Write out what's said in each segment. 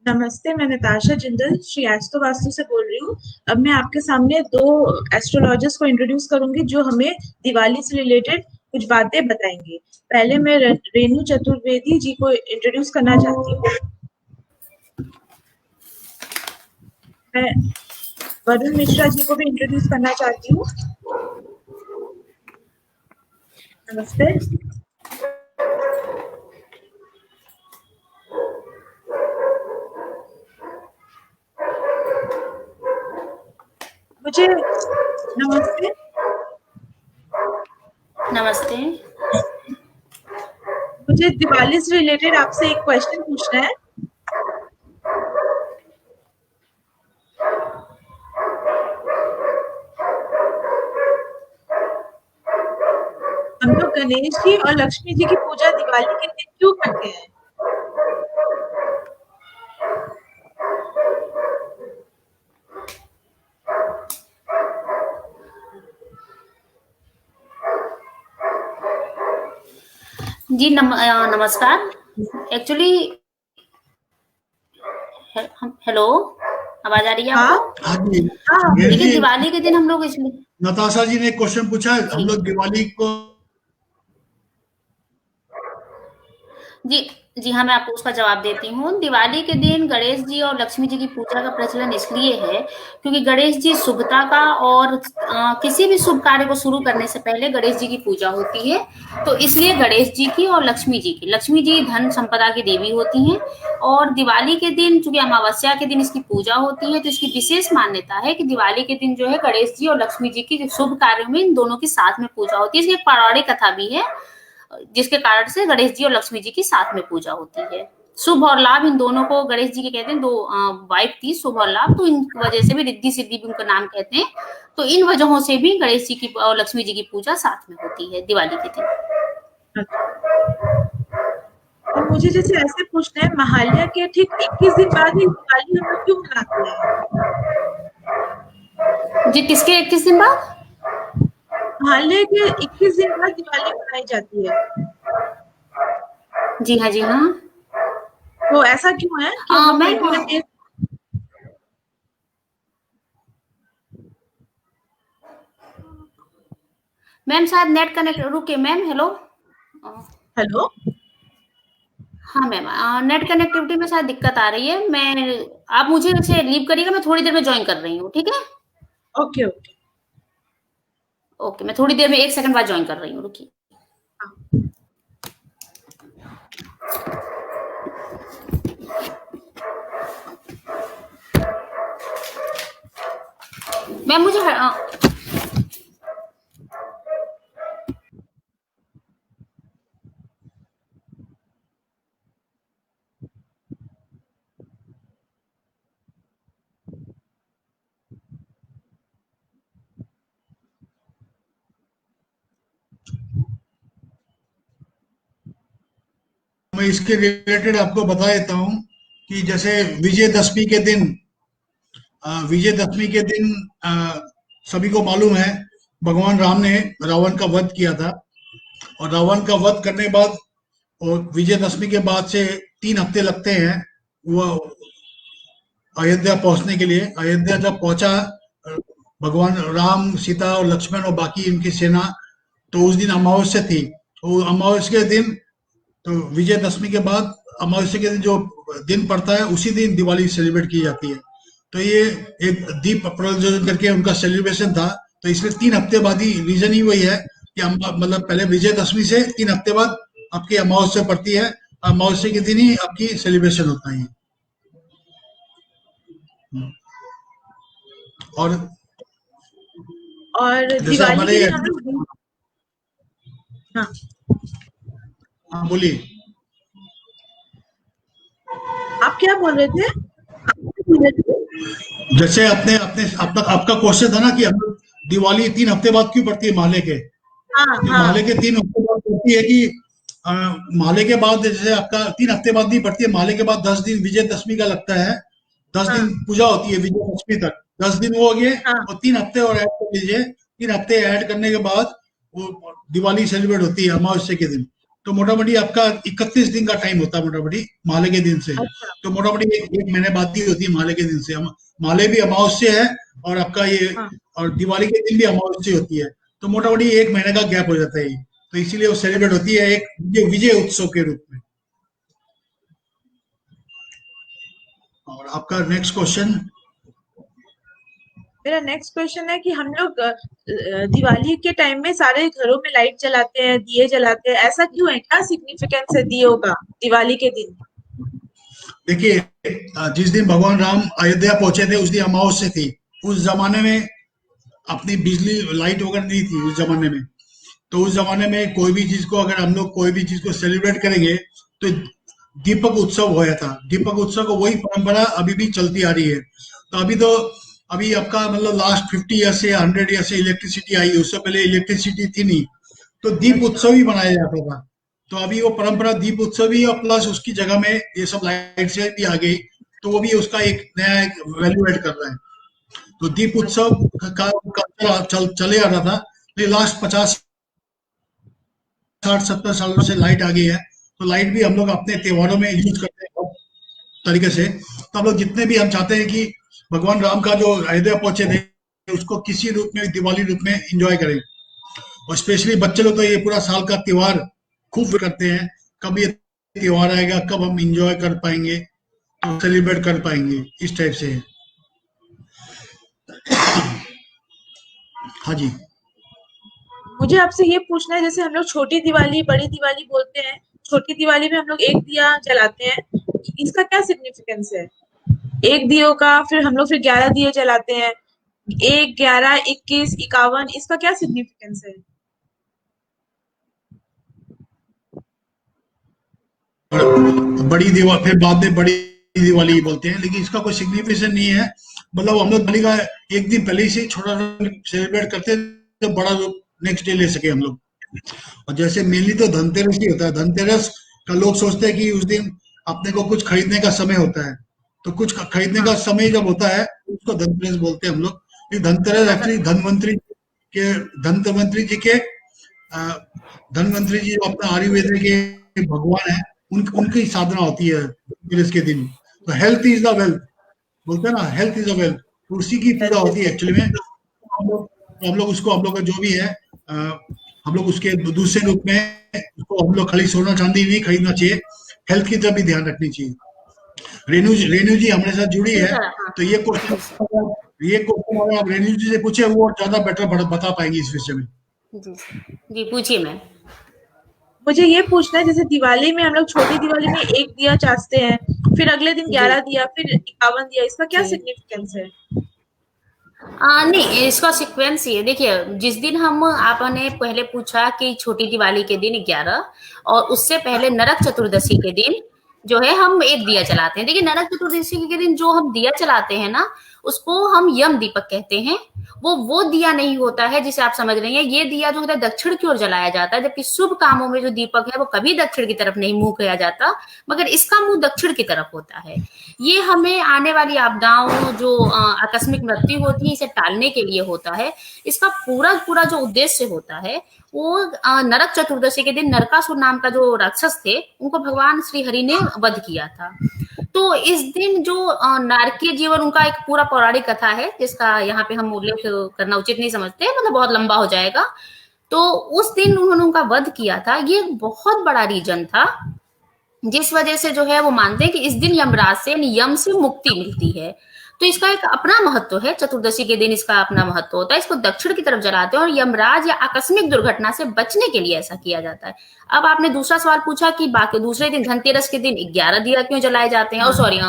नमस्ते, मैं नताशा जिंदल श्री एस्ट्रो वास्तु से बोल रही हूँ। अब मैं आपके सामने 2 एस्ट्रोलॉजर्स को इंट्रोड्यूस करूँगी जो हमें दिवाली से रिलेटेड कुछ बातें बताएँगे। पहले मैं रेणु चतुर्वेदी जी को इंट्रोड्यूस करना चाहती हूँ। मैं वरुण मिश्रा जी को भी इंट्रोड्यूस करना चाहती हूँ। नमस्ते। मुझे नमस्ते। नमस्ते। मुझे दिवाली से रिलेटेड आपसे एक क्वेश्चन पूछना है। हम लोग गणेश जी और लक्ष्मी जी की पूजा दिवाली के दिन क्यों करते हैं? जी नमस्कार। एक्चुअली हेलो, आवाज आ रही है हाँ, आपको? हाँ जी। हाँ। देखिए, दिवाली के दिन हम लोग इसलिए नताशा जी ने एक क्वेश्चन पूछा है, हम लोग दिवाली को जी हाँ, मैं आपको उसका जवाब देती हूँ। दिवाली के दिन गणेश जी और लक्ष्मी जी की पूजा का प्रचलन इसलिए है क्योंकि गणेश जी शुभता का और किसी भी शुभ कार्य को शुरू करने से पहले गणेश जी की पूजा होती है। तो इसलिए गणेश जी की और लक्ष्मी जी धन संपदा की देवी होती हैं। और दिवाली के दिन चूंकि अमावस्या के दिन इसकी पूजा होती है, तो इसकी विशेष मान्यता है कि दिवाली के दिन जो है गणेश जी और लक्ष्मी जी की शुभ कार्यों में इन दोनों की साथ में पूजा होती है। इसकी एक पौराणिक कथा भी है जिसके कारण से गणेश जी और लक्ष्मी जी की साथ में पूजा होती है। शुभ और लाभ इन दोनों को गणेश जी के कहते हैं, 2 वाइफ थी शुभ और लाभ, तो इन वजह से भी रिद्धि सिद्धि भी उनका नाम कहते हैं। तो इन वजहों से भी गणेश जी की और लक्ष्मी जी की पूजा साथ में होती है दिवाली के दिन। और मुझे जैसे ऐसे पूछना है, महालया के ठीक 21 दिन बाद ही दिवाली हम लोग क्यों मनाते हैं? जी किसके 21 दिन बाद? महालया के 21 दिन बाद दिवाली मनाई जाती है। जी हाँ, जी हाँ। तो ऐसा क्यों है कि हम लोग 21 डेज मैम शायद नेट कनेक्ट रुके मैम। हेलो। हेलो। हाँ मैम, नेट कनेक्टिविटी में शायद दिक्कत आ रही है। आप मुझे इसे लीव करिएगा, मैं थोड़ी देर में ज्वाइन कर रही हूँ, ठीक है? Okay okay. ओके, मैं थोड़ी देर में 1 सेकंड बाद ज्वाइन कर रही हूँ, रुकिए। मैम मुझे मैं इसके रिलेटेड आपको बता देता हूँ कि जैसे विजयदशमी के दिन सभी को मालूम है भगवान राम ने रावण का वध किया था। और रावण का वध करने के बाद और विजयदशमी के बाद से 3 हफ्ते लगते हैं वो अयोध्या पहुंचने के लिए। अयोध्या जब पहुंचा भगवान राम, सीता और लक्ष्मण और बाकी इनकी सेना, तो उस दिन अमावस्या थी। तो अमावस्या के दिन, तो विजयदशमी के बाद अमावस्या के दिन जो दिन पड़ता है उसी दिन दिवाली सेलिब्रेट की जाती है। तो ये एक दीप प्रज्वलन करके उनका सेलिब्रेशन था। तो इसलिए 3 हफ्ते बाद ही, रीजन ही वही है कि मतलब पहले विजयदशमी से 3 हफ्ते बाद आपकी अमावस्या पड़ती है। अमावस्या के दिन ही आपकी सेलिब्रेशन होता है। और दिवाली के दिन हम लोग हाँ हाँ बोलिए। आप क्या बोल रहे थे? जैसे अपने अपने आपका क्वेश्चन था ना कि हम लोग दिवाली 3 हफ्ते बाद क्यों पड़ती है माले के। हाँ तो हाँ। माले के 3 हफ्ते बाद पड़ती है कि माले के बाद जैसे आपका 3 हफ्ते बाद नहीं पड़ती है, माले के बाद 10 दिन विजयदशमी का लगता है। 10 दिन पूजा होती है विजयदशमी तक। 10 दिन वो हो गए और 3 हफ्ते और ऐड कर लीजिए। 3 हफ्ते ऐड करने के बाद वो दिवाली सेलिब्रेट होती है अमावस्या के दिन। तो मोटामोटी आपका 31 दिन का टाइम होता है मोटामोटी माले के दिन से। अच्छा। तो मोटामोटी एक महीने बाद ही होती है माले के दिन से। माले भी अमावस्या है और आपका ये हाँ। और दिवाली के दिन भी अमावस्या होती है, तो मोटामोटी एक महीने का गैप हो जाता है ये। तो इसीलिए वो सेलिब्रेट होती है एक विजय उत्सव के रूप में। और आपका नेक्स्ट क्वेश्चन। मेरा नेक्स्ट क्वेश्चन है कि हम लोग दिवाली के टाइम में सारे घरों में लाइट जलाते हैं, दिए जलाते हैं, ऐसा क्यों है? क्या सिग्निफिकेंस है दियों का दिवाली के दिन? देखिए, जिस दिन भगवान राम अयोध्या पहुंचे थे उस दिन अमावस्या थी। उस जमाने में अपनी बिजली लाइट वगैरह नहीं थी उस जमाने में। तो उस जमाने में कोई भी चीज को अगर हम लोग कोई भी चीज को सेलिब्रेट करेंगे तो दीपक उत्सव होया था। दीपक उत्सव को वही परंपरा अभी भी चलती आ रही है। तो अभी आपका मतलब लास्ट 50 ईयर से 100 ईयर से इलेक्ट्रिसिटी आई, उससे पहले इलेक्ट्रिसिटी थी नहीं, तो दीप उत्सव ही मनाया जाता था। तो अभी वो परंपरा दीप उत्सव ही, और प्लस उसकी जगह में ये सब लाइट से भी आ गई, तो वो भी उसका एक नया एक वैल्यू एड कर रहा है। तो दीप उत्सव का चले आ रहा था, लेकिन लास्ट 50 60 70 सालों से लाइट आ गई है। तो लाइट भी हम लोग अपने त्योहारों में यूज करते हैं बहुत तरीके से। तो हम लोग जितने भी हम चाहते हैं कि भगवान राम का जो अयोध्या पहुंचे थे उसको किसी रूप में, दिवाली रूप में एंजॉय करें। और स्पेशली बच्चे लोग तो ये पूरा साल का त्योहार खूब करते हैं, कब ये त्योहार आएगा, कब हम एंजॉय कर पाएंगे, तो सेलिब्रेट कर पाएंगे, इस टाइप से है। हाँ जी। मुझे आपसे ये पूछना है, जैसे हम लोग छोटी दिवाली, बड़ी दिवाली बोलते हैं। छोटी दिवाली में हम लोग एक दिया जलाते हैं, इसका क्या सिग्निफिकेंस है? एक दियो का, फिर हम लोग फिर 11 दिए जलाते हैं। 1, 11, 21, 51, इसका क्या सिग्निफिकेंस है? बड़ी दिवाली फिर बाद में बड़ी दिवाली बोलते हैं, लेकिन इसका कोई सिग्निफिकेशन नहीं है। मतलब हम लोग दिवाली का एक दिन पहले से छोटा सेलिब्रेट करते हैं, तो बड़ा नेक्स्ट डे ले सके हम लोग। और जैसे मेनली तो धनतेरस ही होता है। धनतेरस का लोग सोचते हैं कि उस दिन अपने को कुछ खरीदने का समय होता है, तो कुछ खरीदने का समय जब होता है उसको धनतेरस बोलते हैं हम लोग। ये धनतेरस एक्चुअली धनवंतरी जी के धनवंतरी जी जो अपना आयुर्वेद के भगवान है, उनकी साधना होती है धनतेरस के दिन। तो हेल्थ इज द वेल्थ बोलते हैं ना, हेल्थ इज द वेल्थ, उसी की पूजा होती है एक्चुअली में। हम लोग उसको, हम लोग का जो भी है, हम लोग उसके दूसरे रूप में उसको हम लोग खाली सोना चांदी नहीं खरीदना चाहिए, हेल्थ की तरफ भी ध्यान रखनी चाहिए। रेणु जी हमारे साथ जुड़ी है, तो ये क्वेश्चन अगर आप रेणु जी से पूछे, वो ज्यादा बेटर बता पाएंगी इस विषय में। जी पूछिए मैम। मुझे ये पूछना है, जैसे दिवाली में हम लोग छोटी दिवाली में एक दिया चाहते हैं, फिर अगले दिन 11 दिया, फिर 51 दिया, इसका क्या सिग्निफिकेंस है? नहीं, इसका सीक्वेंस ये देखिए, जिस दिन हम आपने पहले पूछा कि छोटी दिवाली के दिन 11 और उससे पहले नरक चतुर्दशी के दिन जो है हम एक दिया जलाते हैं। देखिए, नरक चतुर्दशी के दिन जो हम दिया जलाते हैं ना, उसको हम यम दीपक कहते हैं। वो दिया नहीं होता है जिसे आप समझ रही हैं। ये दिया जो होता है दक्षिण की ओर जलाया जाता है, जबकि शुभ कामों में जो दीपक है वो कभी दक्षिण की तरफ नहीं मुंह किया जाता, मगर इसका मुंह दक्षिण की तरफ होता है। ये हमें आने वाली आपदाओं, जो आकस्मिक मृत्यु होती है, इसे टालने के लिए होता है। इसका पूरा जो उद्देश्य होता है वो नरक चतुर्दशी के दिन नरकासुर नाम का जो राक्षस थे, उनको भगवान श्री हरि ने वध किया था। तो इस दिन जो नारकीय जीवन, उनका एक पूरा पौराणिक कथा है जिसका यहाँ पे हम उल्लेख करना उचित नहीं समझते, मतलब बहुत लंबा हो जाएगा। तो उस दिन उन्होंने उनका वध किया था। ये बहुत बड़ा रीजन था जिस वजह से जो है वो मानते हैं कि इस दिन यमराज से, यम से मुक्ति मिलती है। तो इसका एक अपना महत्व है। चतुर्दशी के दिन इसका अपना महत्व होता है। इसको दक्षिण की तरफ जलाते हैं और यमराज या आकस्मिक दुर्घटना से बचने के लिए ऐसा किया जाता है। अब आपने दूसरा सवाल पूछा कि बाकी दूसरे दिन धनतेरस के दिन 11 दिया क्यों जलाए जाते हैं, सॉरी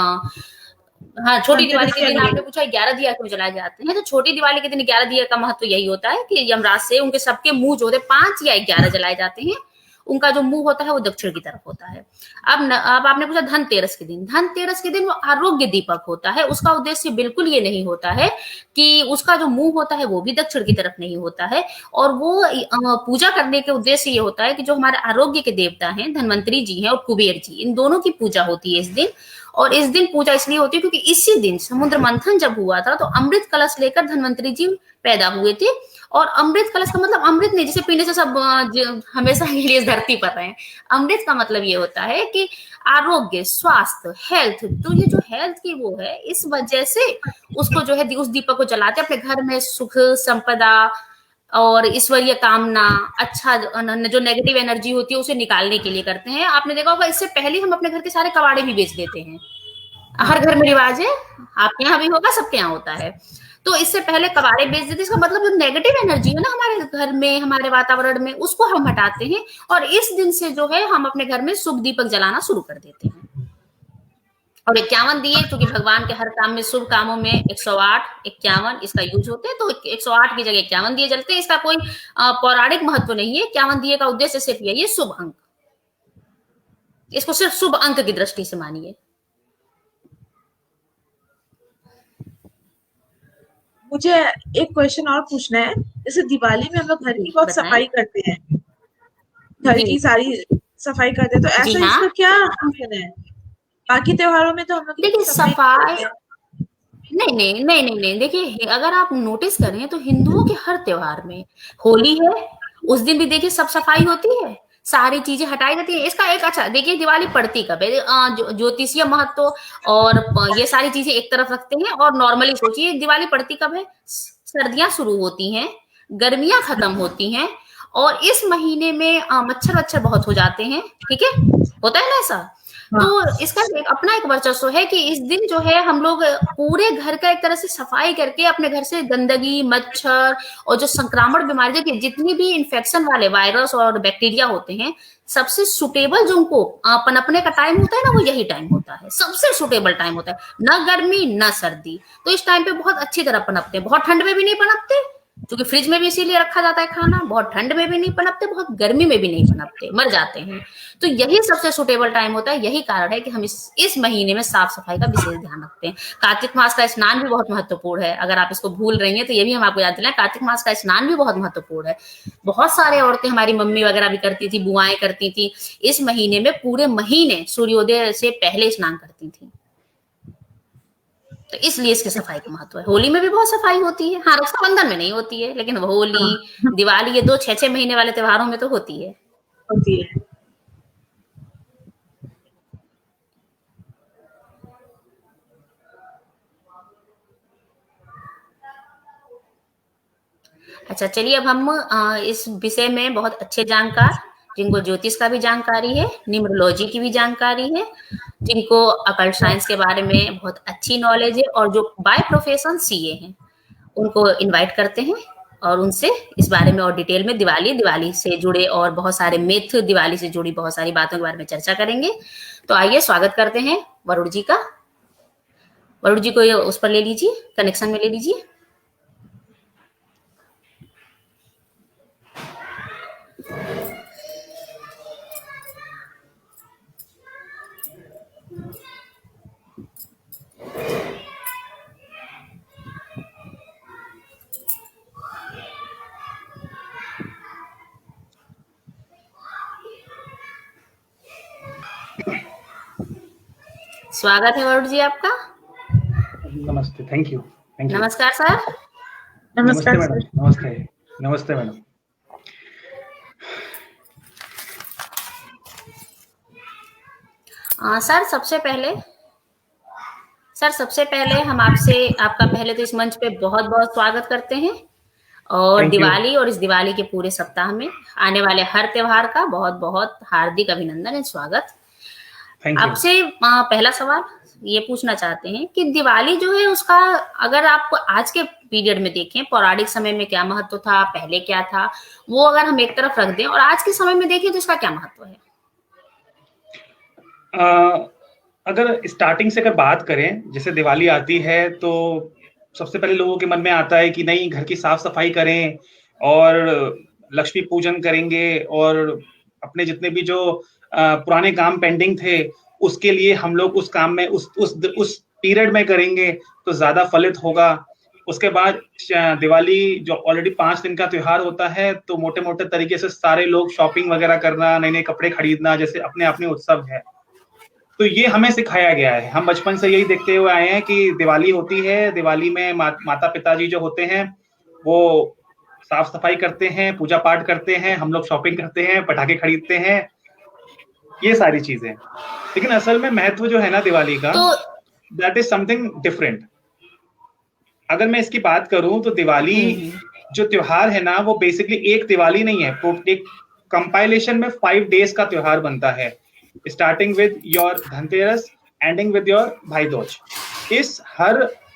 हाँ, छोटी दिवाली के दिन आपने पूछा 11 दिया क्यों जलाए जाते हैं। तो छोटी दिवाली के दिन 11 दिया का महत्व यही होता है कि यमराज से उनके सबके मुंह जो होते 5 या 11 जलाए जाते हैं। उनका जो मुंह होता है वो दक्षिण की तरफ होता है। अब आपने पूछा धनतेरस के दिन। धनतेरस के दिन वो आरोग्य दीपक होता है। उसका उद्देश्य बिल्कुल ये नहीं होता है कि उसका जो मुंह होता है वो भी दक्षिण की तरफ नहीं होता है। और वो पूजा करने के उद्देश्य ये होता है कि जो हमारे आरोग्य के देवता हैं, धनवंतरी जी हैं और कुबेर जी, इन दोनों की पूजा होती है इस दिन। और इस दिन पूजा इसलिए होती है क्योंकि इसी दिन समुद्र मंथन जब हुआ था तो अमृत कलश लेकर धन्वंतरी जी पैदा हुए थे। और अमृत कलश का मतलब अमृत नहीं जिसे पीने से सब हमेशा के लिए इस धरती पर रहे। अमृत का मतलब ये होता है कि आरोग्य, स्वास्थ्य, हेल्थ। तो ये जो हेल्थ की वो है, इस वजह से उसको जो है उस दीपक को जलाते अपने घर में सुख, संपदा और ईश्वरीय कामना, अच्छा जो नेगेटिव एनर्जी होती है उसे निकालने के लिए करते हैं। आपने देखा होगा इससे पहले हम अपने घर के सारे कबाड़े भी बेच देते हैं। हर घर में रिवाज है, आपके यहाँ भी होगा, सबके यहाँ होता है। तो इससे पहले कबाड़े बेच देते, इसका मतलब जो नेगेटिव एनर्जी है ना हमारे घर में, हमारे वातावरण में, उसको हम हटाते हैं। और इस दिन से जो है हम अपने घर में शुभ दीपक जलाना शुरू कर देते हैं। और 51 दिए, क्योंकि भगवान के हर काम में, शुभ कामों में 108, 51 इसका यूज होते हैं, तो 108 की जगह 51 दिए जलते हैं। इसका कोई पौराणिक महत्व नहीं है। 51 दिए का उद्देश्य सिर्फ यही, शुभ अंक, इसको सिर्फ शुभ अंक की दृष्टि से मानिए। मुझे एक क्वेश्चन और पूछना है। जैसे दिवाली में हम लोग घर की बहुत सफाई करते हैं, घर की सारी सफाई करते हैं, तो ऐसा इसका क्या रीजन है? बाकी त्योहारों में तो हम लोग देखिए सफाई नहीं, देखिए अगर आप नोटिस करें तो हिंदुओं के हर त्योहार में, होली है उस दिन भी देखिए सब सफाई होती है, सारी चीजें हटाई जाती है। इसका एक अच्छा देखिए दिवाली पड़ती कब है, ज्योतिषीय महत्व और ये सारी चीजें एक तरफ रखते हैं और नॉर्मली सोचिए दिवाली पड़ती कब है, सर्दियां शुरू होती हैं, गर्मियां खत्म होती हैं और इस महीने में मच्छर बहुत हो जाते हैं, ठीक है, होता है ना ऐसा। तो इसका अपना एक वर्चस्व है कि इस दिन जो है हम लोग पूरे घर का एक तरह से सफाई करके अपने घर से गंदगी, मच्छर और जो संक्रामक बीमारी के जितनी भी इन्फेक्शन वाले वायरस और बैक्टीरिया होते हैं, सबसे सुटेबल जो उनको पनपने का टाइम होता है ना, वो यही टाइम होता है, सबसे सुटेबल टाइम होता है, ना गर्मी ना सर्दी। तो इस टाइम पे बहुत अच्छी तरह पनपते हैं, बहुत ठंड में भी नहीं पनपते क्योंकि फ्रिज में भी इसीलिए रखा जाता है खाना, बहुत ठंड में भी नहीं पनपते, बहुत गर्मी में भी नहीं पनपते, मर जाते हैं। तो यही सबसे सुटेबल टाइम होता है। यही कारण है कि हम इस महीने में साफ सफाई का विशेष ध्यान रखते हैं। कार्तिक मास का स्नान भी बहुत महत्वपूर्ण है, अगर आप इसको भूल रही हैं तो ये भी हम आपको याद दिलाएं, कार्तिक मास का स्नान भी बहुत महत्वपूर्ण है। बहुत सारे औरतें, हमारी मम्मी वगैरह भी करती थी, बुआएं करती थी, इस महीने में पूरे महीने सूर्योदय से पहले स्नान करती थी, तो इसलिए इसकी सफाई का महत्व है। होली में भी बहुत सफाई होती है, हाँ रक्षाबंधन में नहीं होती है, लेकिन होली, दिवाली, ये 2-6 महीने वाले त्योहारों में तो होती है। अच्छा चलिए, अब हम इस विषय में बहुत अच्छे जानकार, जिनको ज्योतिष का भी जानकारी है, न्यूमरोलॉजी की भी जानकारी है, जिनको अकल्ट साइंस के बारे में बहुत अच्छी नॉलेज है और जो बाय प्रोफेशन सीए हैं, उनको इनवाइट करते हैं और उनसे इस बारे में और डिटेल में दिवाली से जुड़े और बहुत सारे मिथ, दिवाली से जुड़ी बहुत सारी बातों के बारे में चर्चा करेंगे। तो आइए स्वागत करते हैं वरुण जी का। वरुण जी को उस पर ले लीजिए, कनेक्शन में ले लीजिए। स्वागत है वरुण जी आपका। नमस्ते, थैंक यू। नमस्कार सर। नमस्ते मैडम। नमस्ते मैडम। सर सबसे पहले हम आपका पहले तो इस मंच पे बहुत बहुत स्वागत करते हैं और दिवाली और इस दिवाली के पूरे सप्ताह में आने वाले हर त्योहार का बहुत बहुत हार्दिक अभिनंदन एवं स्वागत। आपसे पहला सवाल ये पूछना चाहते हैं कि दिवाली जो है उसका, अगर आप आज के पीरियड में देखें, पौराणिक समय में क्या महत्व था, पहले क्या था, वो अगर हम एक तरफ रख दें और आज के समय में देखें तो इसका क्या महत्व है? अगर स्टार्टिंग से अगर बात करें, जैसे दिवाली आती है तो सबसे पहले लोगों के मन में आता है कि नहीं, घर की साफ सफाई करें और लक्ष्मी पूजन करेंगे और अपने जितने भी जो पुराने काम पेंडिंग थे उसके लिए हम लोग उस काम में उस पीरियड में करेंगे तो ज्यादा फलित होगा। उसके बाद दिवाली जो ऑलरेडी 5 दिन का त्योहार होता है, तो मोटे मोटे तरीके से सारे लोग शॉपिंग वगैरह करना, नए नए कपड़े खरीदना, जैसे अपने अपने उत्सव है। तो ये हमें सिखाया गया है, हम बचपन से यही देखते हुए आए हैं कि दिवाली होती है, दिवाली में माता पिताजी जो होते हैं वो साफ सफाई करते हैं, पूजा पाठ करते हैं, हम लोग शॉपिंग करते हैं, पटाखे खरीदते हैं, ये सारी चीजें। लेकिन असल में महत्व जो है ना दिवाली का, दैट इज समथिंग डिफरेंट। अगर मैं इसकी बात करूं तो दिवाली जो त्योहार है ना, वो बेसिकली एक दिवाली नहीं है, वो एक कंपाइलेशन में 5 डेज का त्योहार बनता है, starting with your Dhanteras, ending with your भाई दूज।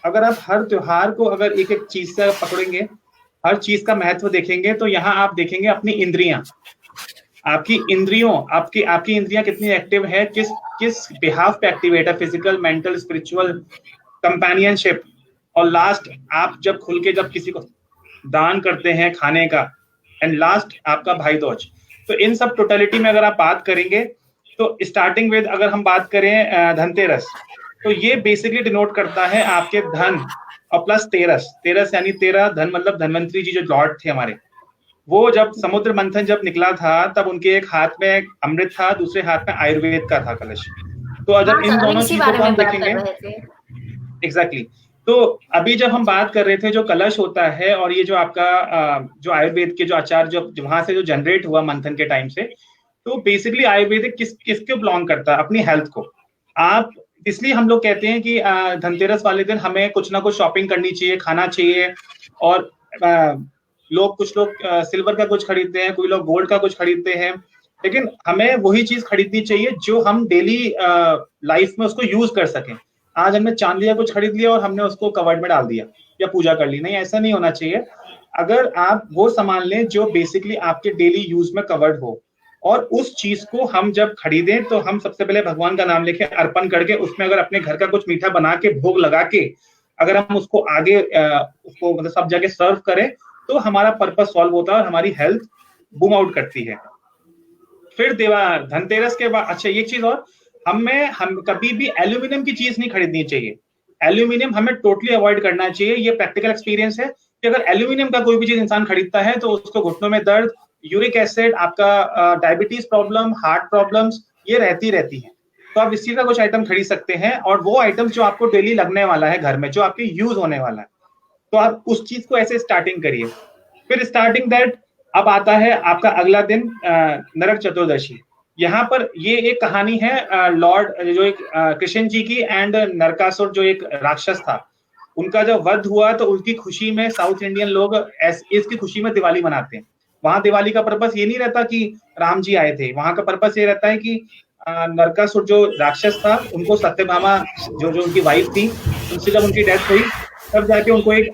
अगर आप हर त्योहार को अगर एक एक चीज से पकड़ेंगे, हर चीज का महत्व देखेंगे, तो यहाँ आप देखेंगे अपनी इंद्रियां, आपकी इंद्रियां कितनी एक्टिव है, किस बिहाफ पे एक्टिवेट है, फिजिकल, मेंटल, स्पिरिचुअल, कंपेनियनशिप, और लास्ट आप जब खुल के जब किसी को दान करते हैं खाने का, एंड लास्ट आपका भाई दूज। तो इन सब टोटलिटी में अगर आप बात करेंगे, तो स्टार्टिंग विद अगर हम बात करें धनतेरस, तो ये बेसिकली डिनोट करता है आपके धन, और प्लस तेरस यानी 13, धन मतलब धनवंतरी जी जो लॉर्ड थे हमारे, वो जब समुद्र मंथन जब निकला था, तब उनके एक हाथ में अमृत था, दूसरे हाथ में आयुर्वेद का था कलश। तो जब इन दोनों चीजों को हम देखेंगे, एग्जैक्टली, तो अभी जब हम बात कर रहे थे जो कलश होता है, और ये जो आपका जो आयुर्वेद के जो आचार जो वहां से जो जनरेट हुआ मंथन के टाइम से, तो बेसिकली आयुर्वेदिक किसके बिलोंग करता है, अपनी हेल्थ को। आप इसलिए हम लोग कहते हैं कि धनतेरस वाले दिन हमें कुछ ना कुछ शॉपिंग करनी चाहिए, खाना चाहिए, और कुछ लोग सिल्वर का कुछ खरीदते हैं, कोई लोग गोल्ड का कुछ खरीदते हैं, लेकिन हमें वही चीज खरीदनी चाहिए जो हम डेली लाइफ में उसको यूज कर सकें। आज हमने चांदी का कुछ खरीद लिया और हमने उसको कवर्ड में डाल दिया या पूजा कर ली, नहीं, ऐसा नहीं होना चाहिए। अगर आप वो सामान लें जो बेसिकली आपके डेली यूज में कवर्ड हो, और उस चीज को हम जब खरीदें तो हम सबसे पहले भगवान का नाम लेके अर्पण करके, उसमें अगर अपने घर का कुछ मीठा बना के भोग लगा के अगर हम उसको आगे उसको मतलब सब जगह सर्व करें, तो हमारा पर्पस सॉल्व होता है और हमारी हेल्थ बूम आउट करती है। फिर धनतेरस के बाद, अच्छा एक चीज और, हम कभी भी एल्यूमिनियम की चीज नहीं खरीदनी चाहिए। एल्यूमिनियम हमें टोटली अवॉइड करना चाहिए। ये प्रैक्टिकल एक्सपीरियंस है कि अगर एल्यूमिनियम का कोई भी चीज इंसान खरीदता है तो उसको घुटनों में दर्द, यूरिक एसिड, आपका डायबिटीज प्रॉब्लम, हार्ट प्रॉब्लम्स, ये रहती है। तो आप इस चीज का कुछ आइटम खरीद सकते हैं, और वो आइटम जो आपको डेली लगने वाला है घर में, जो आपके यूज होने वाला है, तो आप उस चीज को ऐसे स्टार्टिंग करिए। फिर स्टार्टिंग दैट अब आता है आपका अगला दिन नरक चतुर्दशी। यहाँ पर ये एक कहानी है लॉर्ड जो एक कृष्ण जी की, एंड नरकासुर जो एक राक्षस था, उनका जब वध हुआ तो उसकी खुशी में साउथ इंडियन लोग इसकी खुशी में दिवाली मनाते हैं। वहां दिवाली का पर्पस ये नहीं रहता कि राम जी आए थे, वहां का पर्पस ये रहता है कि नरकासुर जो राक्षस था, उनको सत्यभामा जो उनकी वाइफ थी, उनसे जब उनकी डेथ हुई, तब जाके उनको एक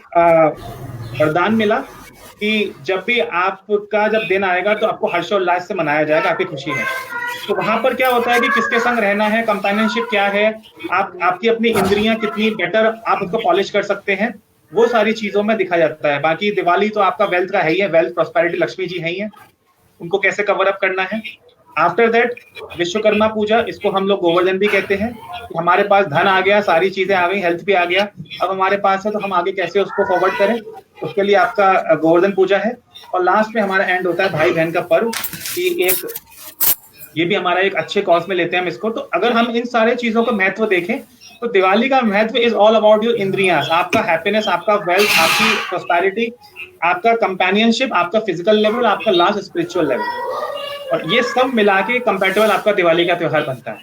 वरदान मिला कि जब भी आपका जब दिन आएगा तो आपको हर्षोल्लास से मनाया जाएगा, आपकी खुशी है। तो वहां पर क्या होता है कि किसके संग रहना है, कंपेनियनशिप क्या है, आपकी अपनी इंद्रियां कितनी बेटर आप उसको पॉलिश कर सकते हैं, वो सारी चीजों में दिखा जाता है। बाकी दिवाली तो आपका वेल्थ का है ही है, वेल्थ प्रॉस्पेरिटी लक्ष्मी जी है ही है, उनको कैसे कवर अप करना है। आफ्टर दैट विश्वकर्मा पूजा, इसको हम लोग गोवर्धन भी कहते हैं। हमारे पास धन आ गया, सारी चीजें आ गई, हेल्थ भी आ गया, अब हमारे पास है तो हम आगे कैसे उसको फॉरवर्ड करें, उसके लिए आपका गोवर्धन पूजा है। और लास्ट में हमारा एंड होता है भाई बहन का पर्व, कि ये भी हमारा एक अच्छे कॉज में लेते हैं हम इसको। तो अगर हम इन सारे चीजों का महत्व देखें तो दिवाली का महत्व इज ऑल अबाउट योर इंद्रियां, आपका हैप्पीनेस, आपका वेल्थ, आपकी प्रॉस्पेरिटी, आपका कंपेनियनशिप, आपका फिजिकल लेवल, आपका लास्ट स्पिरिचुअल लेवल, और ये सब मिला के कंपैटिबल आपका दिवाली का त्योहार बनता है,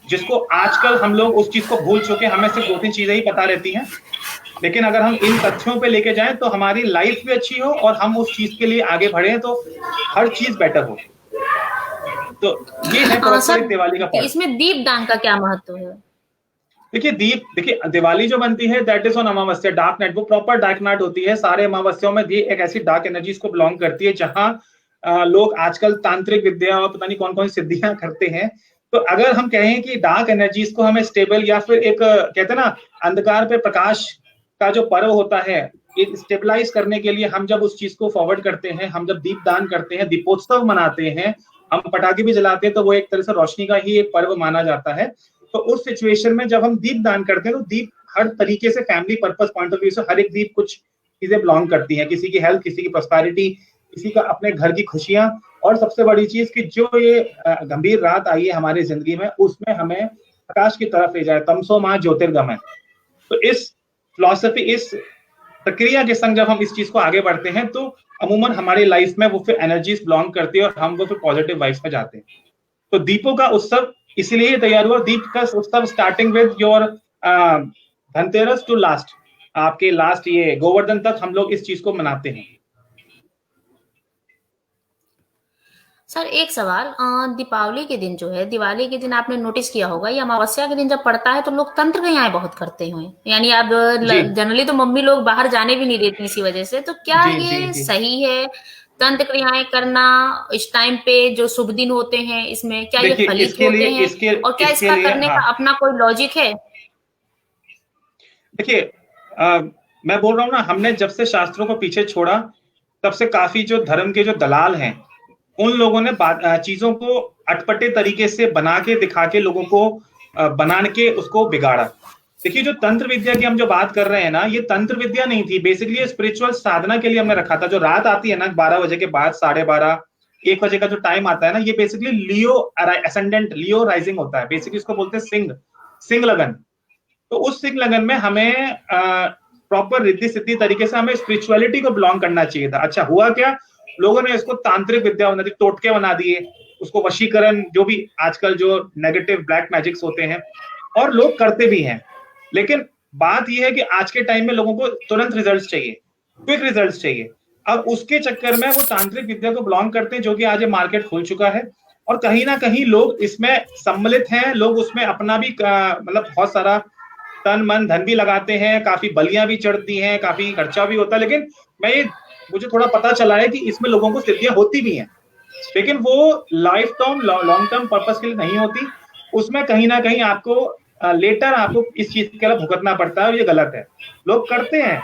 जिसको आजकल हम लोग उस चीज को भूल चुके, हमें सिर्फ 2-3 चीजें ही पता रहती हैं। लेकिन अगर हम इन तथ्यों पे लेके जाएं तो हमारी लाइफ भी अच्छी हो और हम उस चीज के लिए आगे बढ़े तो हर चीज बेटर हो। तो ये है पारंपरिक दिवाली का पर्व। इसमें दीप दान का क्या महत्व है? देखिए दिवाली जो बनती है that is on Amavasya, dark night, वो प्रॉपर डार्क नाइट होती है। सारे अमावस्याओं में एक ऐसी डार्क एनर्जीज को बिलोंग करती है जहां लोग आजकल तांत्रिक विद्या और पता नहीं कौन कौन सी सिद्धियां करते हैं। तो अगर हम कहें कि डार्क एनर्जीज को हमें स्टेबल, या फिर एक कहते हैं ना अंधकार पे प्रकाश का जो पर्व होता है, स्टेबलाइज करने के लिए हम जब उस चीज को फॉरवर्ड करते हैं, हम जब दीप दान करते हैं, दीपोत्सव मनाते हैं, हम पटाखे भी जलाते हैं, तो वो एक तरह से रोशनी का ही एक पर्व माना जाता है। तो उस सिचुएशन में जब हम दीप दान करते हैं तो दीप हर तरीके से family purpose point of view से हर एक दीप कुछ चीजें बिलोंग करती हैं, किसी की हेल्थ, किसी की प्रॉस्पेरिटी, किसी का अपने घर की खुशियां, और सबसे बड़ी चीज कि जो ये गंभीर रात आई है हमारी जिंदगी में, उसमें हमें प्रकाश की तरफ ले जाए, तमसो मां ज्योतिर्गमय। तो इस फिलॉसफी, इस प्रक्रिया के संग जब हम इस चीज को आगे बढ़ते हैं तो अमूमन हमारी लाइफ में वो फिर एनर्जीज बिलोंग करती है और हम वो फिर पॉजिटिव वाइब्स में जाते हैं। तो दीपों का उत्सव इसलिए तैयार हुआ, दीप का उत्सव starting with your Dhanteras to last, आपके लास्ट ये गोवर्धन तक हम लोग इस चीज को मनाते हैं। सर एक सवाल, दीपावली के दिन जो है, दिवाली के दिन आपने नोटिस किया होगा, ये अमावस्या के दिन जब पड़ता है तो लोग तंत्र क्रियाएं बहुत करते हुए, यानी अब जनरली तो मम्मी लोग बाहर जाने भी नहीं देती इसी वजह से, तो क्या ये सही है तंत्र क्रियाएं करना इस टाइम पे जो शुभ दिन होते हैं, इसमें क्या ये फलित होते हैं और क्या इसका करने का अपना कोई लॉजिक है? देखिए मैं बोल रहा हूँ ना, हमने जब से शास्त्रों को पीछे छोड़ा तब से काफी जो धर्म के जो दलाल हैं उन लोगों ने चीजों को अटपटे तरीके से बना के दिखा के लोगों को बना के उसको बिगाड़ा। देखिए जो तंत्र विद्या की हम जो बात कर रहे हैं ना, ये तंत्र विद्या नहीं थी, बेसिकली स्पिरिचुअल साधना के लिए हमने रखा था। जो रात आती है ना 12 बजे के बाद 12:30 1 बजे का जो टाइम आता है ना, ये बेसिकली लियो असेंडेंट, लियो राइजिंग होता है, बेसिकली इसको बोलते हैं सिंह लगन। तो उस सिंह लगन में हमें प्रॉपर रिद्धि सिद्धि तरीके से हमें स्पिरिचुअलिटी को बिलोंग करना चाहिए था। अच्छा हुआ क्या, लोगों ने इसको तांत्रिक विद्या बना दी, टोटके बना दिए, उसको वशीकरण, जो भी आजकल जो नेगेटिव ब्लैक मैजिक्स होते हैं, और लोग करते भी हैं। लेकिन बात यह है कि आज के टाइम में लोगों को तुरंत रिजल्ट्स चाहिए, क्विक रिजल्ट्स चाहिए। अब उसके चक्कर में वो तांत्रिक विद्या को बिलोंग करते हैं, जो कि आज ये मार्केट खुल चुका है और कहीं ना कहीं लोग इसमें सम्मिलित हैं। लोग उसमें अपना भी मतलब बहुत सारा तन मन धन भी लगाते हैं, काफी बलियां भी चढ़ती हैं, काफी खर्चा भी होता है। लेकिन मुझे थोड़ा पता चला है कि इसमें लोगों को सिद्धियां होती भी हैं, लेकिन वो life time long term purpose के लिए नहीं होती। उसमें कहीं ना कहीं आपको लेटर आपको इस चीज के लिए भुगतना पड़ता है और ये गलत है। लोग करते हैं,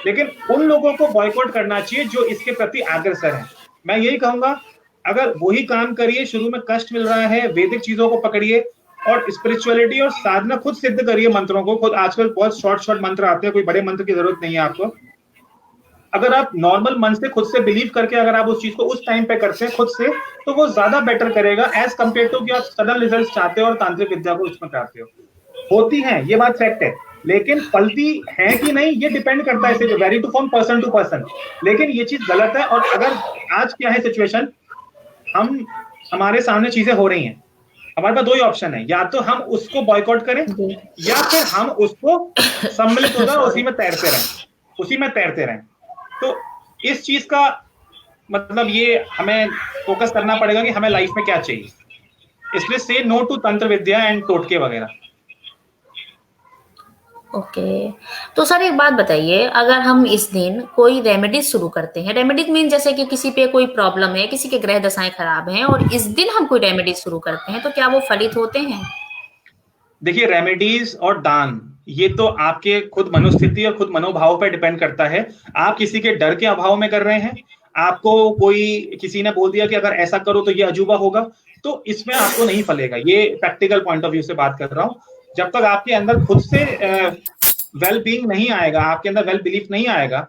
लेकिन उन लोगों को बॉयकॉट करना चाहिए जो इसके प्रति अग्रसर है। मैं यही कहूंगा, अगर वही काम करिए, शुरू में कष्ट मिल रहा है, वैदिक चीजों को पकड़िए और स्पिरिचुअलिटी और साधना खुद सिद्ध करिए, मंत्रों को खुद। आजकल बहुत शॉर्ट मंत्र आते हैं, कोई बड़े मंत्र की जरूरत नहीं है आपको। अगर आप नॉर्मल मन से खुद से बिलीव करके अगर आप उस चीज को उस टाइम पे करते हैं खुद से, तो वो ज्यादा बेटर करेगा एज कम्पेयर टू कि आप सडन रिजल्ट चाहते हो और तांत्रिक विद्या को उसमें करते हो। होती है, ये बात फैक्ट है, लेकिन फलती है कि नहीं ये डिपेंड करता है, vary to from person to person. लेकिन ये चीज गलत है। और अगर आज क्या है सिचुएशन, हमारे सामने चीजें हो रही हैं, हमारे पास दो ही ऑप्शन है, या तो हम उसको बॉयकॉट करें या फिर हम उसको सम्मिलित होकर उसी में तैरते रहें। तो इस चीज का मतलब ये हमें फोकस करना पड़ेगा कि हमें लाइफ में क्या चाहिए। इसलिए से नो टू तंत्र विद्या एंड टोटके वगैरह। ओके, तो सर एक बात बताइए, अगर हम इस दिन कोई रेमेडीज शुरू करते हैं, रेमेडीज मीन जैसे कि किसी पे कोई प्रॉब्लम है, किसी के ग्रह दशाएं खराब हैं और इस दिन हम कोई रेमेडीज शुरू करते हैं, तो क्या वो फलित होते हैं? देखिए रेमेडीज और दान ये तो आपके खुद मनोस्थिति और खुद मनोभाव पर डिपेंड करता है। आप किसी के डर के अभाव में कर रहे हैं, आपको कोई किसी ने बोल दिया कि अगर ऐसा करो तो ये अजूबा होगा, तो इसमें आपको नहीं फलेगा। ये प्रैक्टिकल पॉइंट ऑफ व्यू से बात कर रहा हूँ। जब तक आपके अंदर खुद से वेल बीइंग नहीं आएगा, आपके अंदर वेल बिलीफ नहीं आएगा,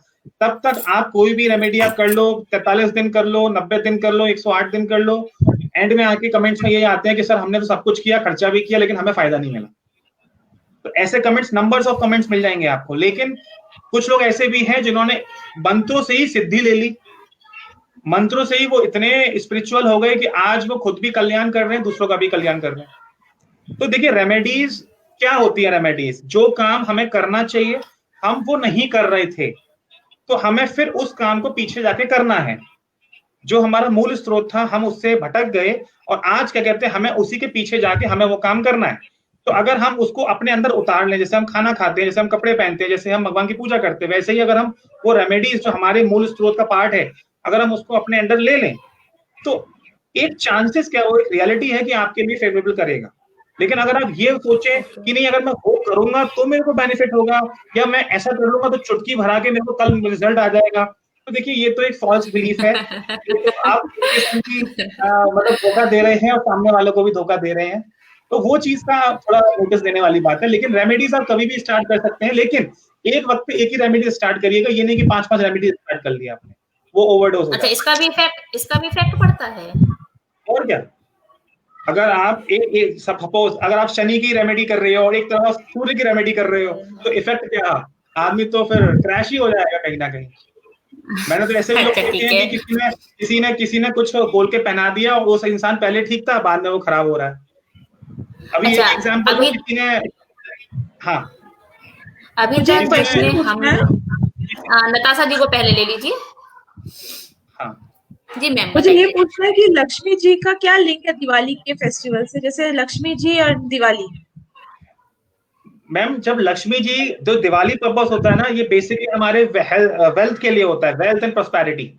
तब तक आप कोई भी रेमेडी आप कर लो, 43 दिन कर लो, 90 दिन कर लो, 108 दिन कर लो, एंड में आके कमेंट्स में ये आते हैं कि सर हमने तो सब कुछ किया, खर्चा भी किया, लेकिन हमें फायदा नहीं मिला। तो ऐसे कमेंट्स, नंबर्स ऑफ कमेंट्स मिल जाएंगे आपको। लेकिन कुछ लोग ऐसे भी हैं जिन्होंने मंत्रों से ही सिद्धि ले ली, मंत्रों से ही वो इतने स्पिरिचुअल हो गए कि आज वो खुद भी कल्याण कर रहे हैं, दूसरों का भी कल्याण कर रहे हैं। तो देखिए रेमेडीज क्या होती है, रेमेडीज जो काम हमें करना चाहिए हम वो नहीं कर रहे थे, तो हमें फिर उस काम को पीछे जाके करना है। जो हमारा मूल स्रोत था हम उससे भटक गए और आज क्या कहते हैं, हमें उसी के पीछे जाके हमें वो काम करना है। तो अगर हम उसको अपने अंदर उतार लें, जैसे हम खाना खाते हैं, जैसे हम कपड़े पहनते हैं, जैसे हम भगवान की पूजा करते हैं, वैसे ही अगर हम वो रेमेडीज जो हमारे मूल स्रोत का पार्ट है, अगर हम उसको अपने अंदर ले लें, तो एक चांसेस क्या हो, एक रियलिटी है कि आपके लिए फेवरेबल करेगा। लेकिन अगर आप ये सोचें कि नहीं अगर मैं वो करूंगा तो मेरे को बेनिफिट होगा, या मैं ऐसा कर लूंगा तो चुटकी भरा के मेरे को कल रिजल्ट आ जाएगा, तो देखिए ये तो एक फॉल्स बिलीफ है। तो आप मतलब धोखा दे रहे हैं और सामने वालों को भी धोखा दे रहे हैं। तो वो चीज का थोड़ा नोटिस देने वाली बात है। लेकिन रेमेडीज आप कभी भी स्टार्ट कर सकते हैं, लेकिन एक वक्त पे एक ही रेमेडी स्टार्ट करिएगा, ये नहीं कि 5-5 रेमेडी स्टार्ट कर लिया आपने, वो ओवरडोज। अच्छा, इसका भी इफेक्ट पड़ता है? और क्या, अगर आप सपोज अगर आप शनि की रेमेडी कर रहे हो और एक तरफ सूर्य की रेमेडी कर रहे हो, तो इफेक्ट क्या, आदमी तो फिर क्रैश ही हो जाएगा कहीं ना कहीं। मैंने तो ऐसे भी लोग देखे हैं कि किसी ने कुछ बोल के पहना दिया और उस इंसान पहले ठीक था, बाद में वो खराब हो रहा है। अभी एक एग्जांपल तो किसी ने, हाँ अभी नताशा जी को पहले ले लीजिए। हाँ जी मैम, मुझे ये पूछना है कि लक्ष्मी जी का क्या लिंक है दिवाली के फेस्टिवल से, जैसे लक्ष्मी जी और दिवाली? मैम जब लक्ष्मी जी, जो दिवाली पर्पस होता है ना, ये बेसिकली हमारे वेल्थ के लिए होता है, wealth and prosperity.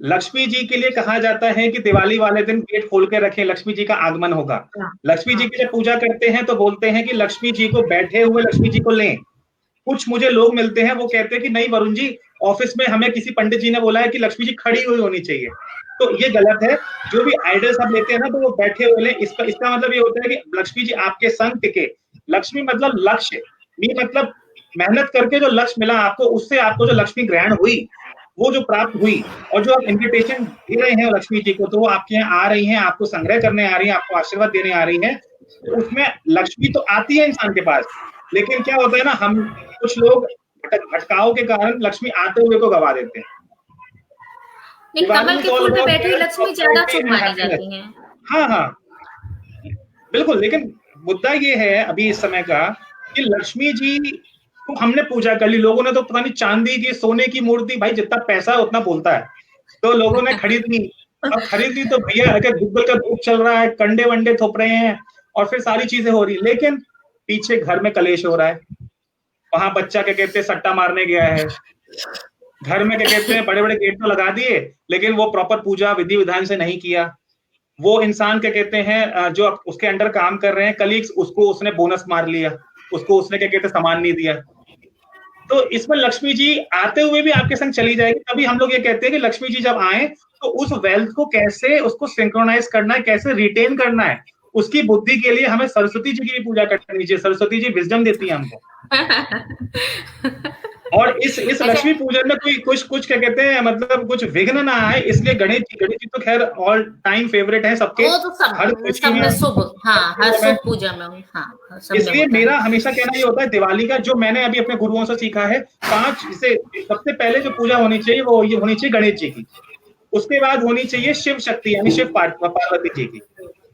Lakshmi ji के लिए कहा जाता है कि दिवाली वाले दिन गेट खोल के रखें, लक्ष्मी जी का आगमन होगा। लक्ष्मी जी की जब पूजा करते हैं तो बोलते हैं कि लक्ष्मी जी को, बैठे हुए लक्ष्मी जी को लें। कुछ मुझे लोग मिलते हैं वो कहते हैं कि नहीं वरुण जी, ऑफिस में हमें किसी पंडित जी ने बोला है कि लक्ष्मी जी खड़ी हुई होनी चाहिए, तो ये गलत है। जो भी आइडल सब लेते हैं ना, तो वो बैठे हुए लें। इसका मतलब ये होता है कि लक्ष्मी जी आपके संग टिके। लक्ष्मी मतलब लक्ष्य, मी मतलब मेहनत करके जो लक्ष्य मिला आपको, उससे आपको जो लक्ष्मी ग्रहण हुई, वो जो प्राप्त हुई, और जो आप इन्विटेशन दे रहे हैं लक्ष्मी जी को, तो वो आपके यहाँ आ रही हैं, आपको संग्रह करने आ रही है, आपको आशीर्वाद देने आ रही है। तो उसमें लक्ष्मी तो आती है इंसान के पास, लेकिन क्या होता है ना, हम कुछ लोग भटकाव के कारण लक्ष्मी आते हुए को गवा देते हैं। कमल के फूल पे बैठी लक्ष्मी ज्यादा शुभ मानी जाती हैं। हाँ बिल्कुल, लेकिन मुद्दा ये है अभी इस समय का कि लक्ष्मी जी को हमने पूजा कर ली, लोगों ने तो पता नहीं चांदी की, सोने की मूर्ति, भाई जितना पैसा है उतना बोलता है, तो लोगों ने खरीद ली। अब खरीद ली तो भैया अगर गूगल का धूप चल रहा है, कंडे वंडे थोप रहे हैं और फिर सारी चीजें हो रही, लेकिन पीछे घर में कलेश हो रहा है। वहां बच्चा क्या कहते हैं सट्टा मारने गया है, घर में क्या कहते हैं बड़े बड़े गेट तो लगा दिए, लेकिन वो प्रॉपर पूजा विधि विधान से नहीं किया। वो इंसान क्या कहते हैं जो उसके अंडर काम कर रहे हैं कलीग्स, उसको उसने बोनस मार लिया, उसको उसने क्या कहते हैं सामान नहीं दिया। तो इसमें लक्ष्मी जी आते हुए भी आपके संग चली जाएगी। तभी हम लोग ये कहते हैं कि लक्ष्मी जी जब आए तो उस वेल्थ को कैसे उसको सिंक्रोनाइज करना है, कैसे रिटेन करना है, उसकी बुद्धि के लिए हमें सरस्वती जी की भी पूजा करनी चाहिए। सरस्वती जी विजडम देती है हमको। और इस लक्ष्मी पूजन में कोई कुछ क्या कहते हैं मतलब कुछ विघ्न ना आए, इसलिए गणेश जी तो खैर ऑल टाइम फेवरेट है सबके, वो तो हर शुभ, हर शुभ पूजा में, इसलिए मेरा हमेशा कहना ये होता है दिवाली का, जो मैंने अभी अपने गुरुओं से सीखा है, 5 इसे सबसे पहले जो पूजा होनी चाहिए वो ये होनी चाहिए गणेश जी की। उसके बाद होनी चाहिए शिव शक्ति यानी शिव पार्वती जी की।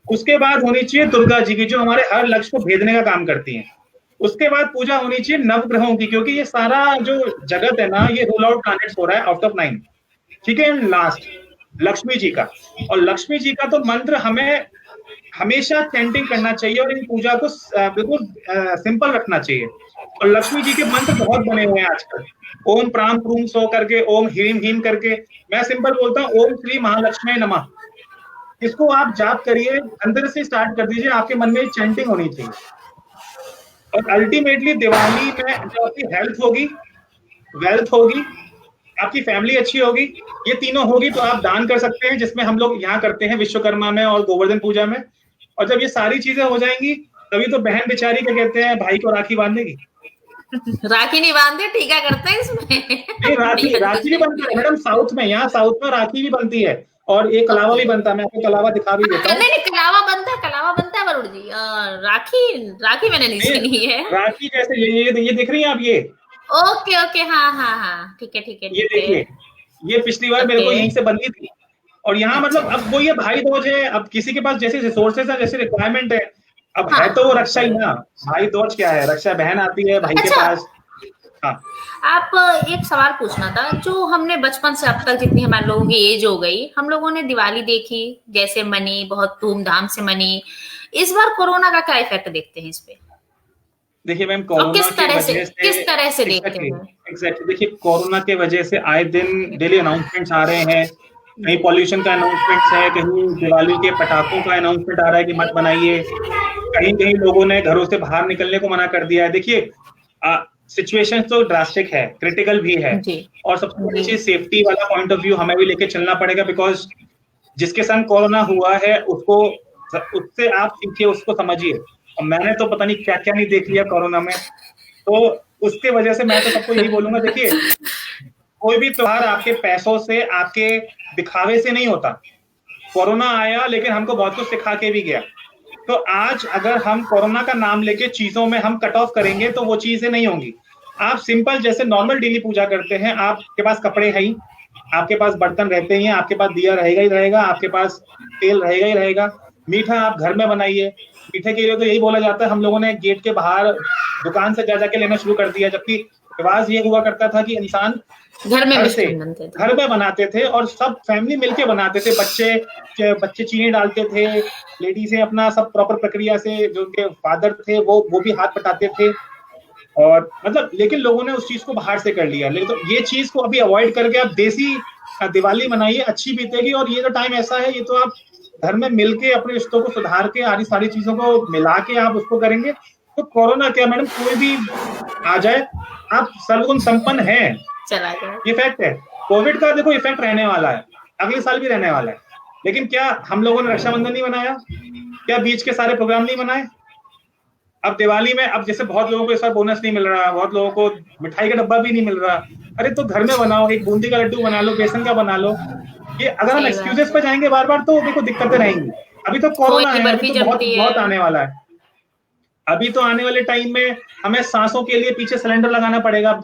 उसके बाद होनी चाहिए दुर्गा जी की, जो हमारे हर लक्ष्य को भेदने का काम करती हैं। उसके बाद पूजा होनी चाहिए नवग्रहों की, क्योंकि ये सारा जो जगत है ना, ये रूल आउट प्लैनेट्स हो रहा है आउट ऑफ 9, ठीक है। एंड लास्ट लक्ष्मी जी का, और लक्ष्मी जी का तो मंत्र हमें हमेशा चैंटिंग करना चाहिए और इन पूजा को बिल्कुल सिंपल रखना चाहिए। और लक्ष्मी जी के मंत्र बहुत बने हुए हैं आजकल, ओम प्राम प्रूम सो करके, ओम ह्रीम हीम करके। मैं सिंपल बोलता हूँ ओम श्री महालक्ष्मी नमः। इसको आप जाप करिए, अंदर से स्टार्ट कर दीजिए, आपके मन में चैंटिंग होनी चाहिए। और अल्टीमेटली दिवाली में जो आपकी हेल्थ होगी, वेल्थ होगी, आपकी फैमिली अच्छी होगी, ये तीनों होगी तो आप दान कर सकते हैं, जिसमें हम लोग यहाँ करते हैं विश्वकर्मा में और गोवर्धन पूजा में। और जब ये सारी चीजें हो जाएंगी तभी तो बहन बेचारी क्या कहते हैं भाई को राखी बांधेगी। राखी नहीं बांधते, टीका करते हैं इसमें। नहीं, राखी भी बनती है मैडम साउथ में, यहाँ साउथ में राखी भी बनती है और एक कलावा भी बनता है। मैं आपको कलावा दिखा भी देता हूँ। नहीं, कलावा बनता है वरुण जी। राखी मैंने नहीं सुनी है। राखी जैसे ये देख रही हैं आप, ये ओके हाँ, ठीक है। ये देखिए, ये पिछली बार मेरे को यहीं से बंदी थी। और यहाँ मतलब अब वो ये भाई दूज है, अब किसी के पास जैसे रिसोर्सेज है, जैसे रिक्वायरमेंट है, अब है तो वो रक्षा ही ना। भाई दूज क्या है, रक्षा बहन आती है भाई के पास। हाँ, आप एक सवाल पूछना था, जो हमने बचपन से अब तक जितनी हमारे लोगों की एज हो गई, हम लोगों ने दिवाली देखी जैसे मनी, बहुत धूमधाम से मनी। इस बार कोरोना का क्या इफेक्ट देखते हैं इस पे? देखिए मैम, कोरोना किस तरह से देखते हैं? एग्जैक्टली, देखिए कोरोना के वजह से आए दिन डेली अनाउंसमेंट्स आ रहे हैं। कहीं पॉल्यूशन का अनाउंसमेंट्स है, कहीं दिवाली के पटाखों का अनाउंसमेंट आ रहा है कि मत बनाइए। कहीं लोगों ने घरों से बाहर निकलने को मना कर दिया है। देखिए सिचुएशन तो ड्रास्टिक है, क्रिटिकल भी है, और सबसे बड़ी चीज सेफ्टी वाला पॉइंट ऑफ व्यू हमें भी लेके चलना पड़ेगा। बिकॉज जिसके संग कोरोना हुआ है उससे आप सीखिए, उसको समझिए। और मैंने तो पता नहीं क्या क्या नहीं देख लिया कोरोना में, तो उसके वजह से मैं तो सबको यही बोलूंगा, देखिए कोई भी त्योहार आपके पैसों से, आपके दिखावे से नहीं होता। कोरोना आया लेकिन हमको बहुत कुछ सिखा के भी गया। तो आज अगर हम कोरोना का नाम लेके चीजों में हम कट ऑफ करेंगे तो वो चीजें नहीं होंगी। आप सिंपल जैसे नॉर्मल डेली पूजा करते हैं, आपके पास कपड़े है ही, आपके पास बर्तन रहते ही हैं, आपके पास दिया रहेगा ही रहेगा, आपके पास तेल रहेगा ही रहेगा, मीठा आप घर में बनाइए। मीठे के लिए तो यही बोला जाता है, हम लोगों ने गेट के बाहर दुकान से जा जाके लेना शुरू कर दिया, जबकि रिवाज ये हुआ करता था कि इंसान घर में घर में बनाते थे और सब फैमिली मिलके बनाते थे। बच्चे चीनी डालते थे, लेडीज अपना सब प्रॉपर प्रक्रिया से, जो उनके फादर थे वो भी हाथ बटाते थे, और मतलब लेकिन लोगों ने उस चीज को बाहर से कर लिया। लेकिन तो ये चीज को अभी अवॉइड करके आप देसी दिवाली मनाइए, अच्छी बीतेगी। और ये तो टाइम ऐसा है, ये तो आप घर में मिलके अपने रिश्तों को सुधार के सारी चीजों को मिला के आप उसको करेंगे तो कोरोना क्या मैडम, कोई भी आ जाए, आप सर्वगुण संपन्न हैं, चला गया। ये फैक्ट है। कोविड का देखो इफेक्ट रहने वाला है, अगले साल भी रहने वाला है, लेकिन क्या हम लोगों ने रक्षाबंधन नहीं मनाया? क्या बीच के सारे प्रोग्राम नहीं बनाए? अब दिवाली में, अब जैसे बहुत लोगों को इस बार बोनस नहीं मिल रहा, बहुत लोगों को मिठाई का डब्बा भी नहीं मिल रहा, अरे तो घर में बनाओ, एक बूंदी का लड्डू बना लो, बेसन का बना लो। ये अगर हम एक्सक्यूजेस पे जाएंगे बार बार तो देखो दिक्कतें रहेंगी। अभी तो कोरोना है, अभी तो बहुत आने वाला है। अभी तो आने वाले टाइम में हमें सांसों के लिए पीछे सिलेंडर लगाना पड़ेगा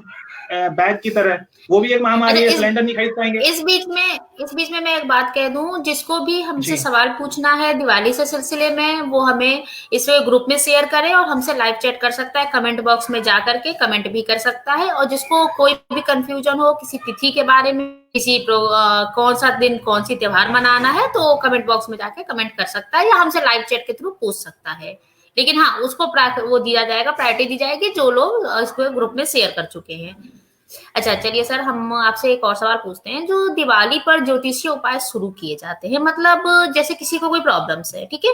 बैग की तरह, वो भी एक महामारी है, सिलेंडर नहीं खरीद पाएंगे। इस बीच में मैं एक बात कह दूं, जिसको भी हमसे सवाल पूछना है दिवाली से सिलसिले में, वो हमें इस ग्रुप में शेयर करे और हमसे लाइव चैट कर सकता है, कमेंट बॉक्स में जा करके कमेंट भी कर सकता है। और जिसको कोई भी कंफ्यूजन हो किसी तिथि के बारे में, किसी कौन सा दिन कौन सी त्योहार मनाना है, तो कमेंट बॉक्स में जाके कमेंट कर सकता है या हमसे लाइव चैट के थ्रू पूछ सकता है। लेकिन हाँ, उसको वो दिया जाएगा, प्रायोरिटी दी जाएगी जो लोग इसको ग्रुप में शेयर कर चुके हैं। अच्छा चलिए सर, हम आपसे एक और सवाल पूछते हैं। जो दिवाली पर ज्योतिषीय उपाय शुरू किए जाते हैं, मतलब जैसे किसी को कोई प्रॉब्लम्स है, ठीक है,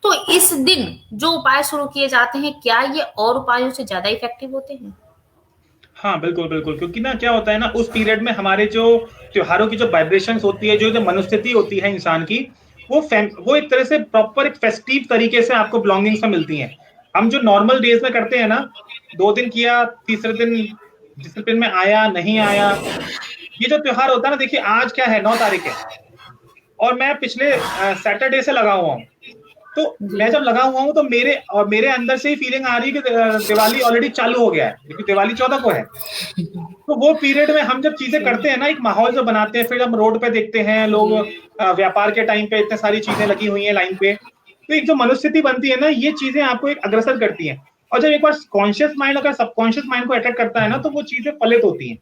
तो इस दिन जो उपाय शुरू किए जाते हैं, क्या ये और उपायों से ज्यादा इफेक्टिव होते हैं? हाँ बिल्कुल बिल्कुल, क्योंकि ना क्या होता है ना, उस पीरियड में हमारे जो त्योहारों की जो वाइब्रेशंस होती है, जो मनोस्थिति होती है इंसान की, वो एक तरह से प्रॉपर एक फेस्टिव तरीके से आपको बिलोंगिंग्स में मिलती हैं। हम जो नॉर्मल डेज में करते हैं ना, 2 दिन किया, तीसरे दिन डिसिप्लिन में आया नहीं आया, ये जो त्योहार होता है ना, देखिए आज क्या है, 9 तारीख है और मैं पिछले सैटरडे से लगा हुआ हूँ, तो मैं जब लगा हुआ हूँ तो मेरे अंदर से ही फीलिंग आ रही है कि दिवाली ऑलरेडी चालू हो गया है, क्योंकि दिवाली 14 को है। तो वो पीरियड में हम जब चीजें करते हैं ना, एक माहौल जो बनाते हैं, फिर हम रोड पे देखते हैं लोग व्यापार के टाइम पे इतने सारी चीजें लगी हुई हैं लाइन पे, तो एक जो मनोस्थिति बनती है ना, ये चीजें आपको एक अग्रसर करती हैं। और जब एक बार कॉन्शियस माइंड अगर सबकॉन्शियस माइंड को अटैक करता है ना, तो वो चीजें फलित होती हैं।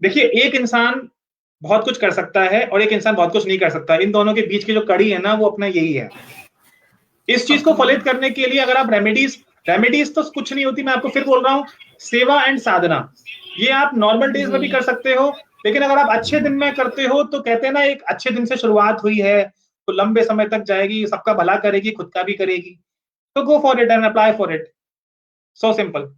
देखिए, एक इंसान बहुत कुछ कर सकता है और एक इंसान बहुत कुछ नहीं कर सकता, इन दोनों के बीच की जो कड़ी है ना, वो अपना यही है। इस चीज को फलित करने के लिए अगर आप रेमेडीज तो कुछ नहीं होती, मैं आपको फिर बोल रहा हूँ, सेवा एंड साधना, ये आप नॉर्मल डेज में भी कर सकते हो, लेकिन अगर आप अच्छे दिन में करते हो तो कहते हैं ना, एक अच्छे दिन से शुरुआत हुई है तो लंबे समय तक जाएगी, सबका भला करेगी, खुद का भी करेगी, तो go for it and apply for it, so simple.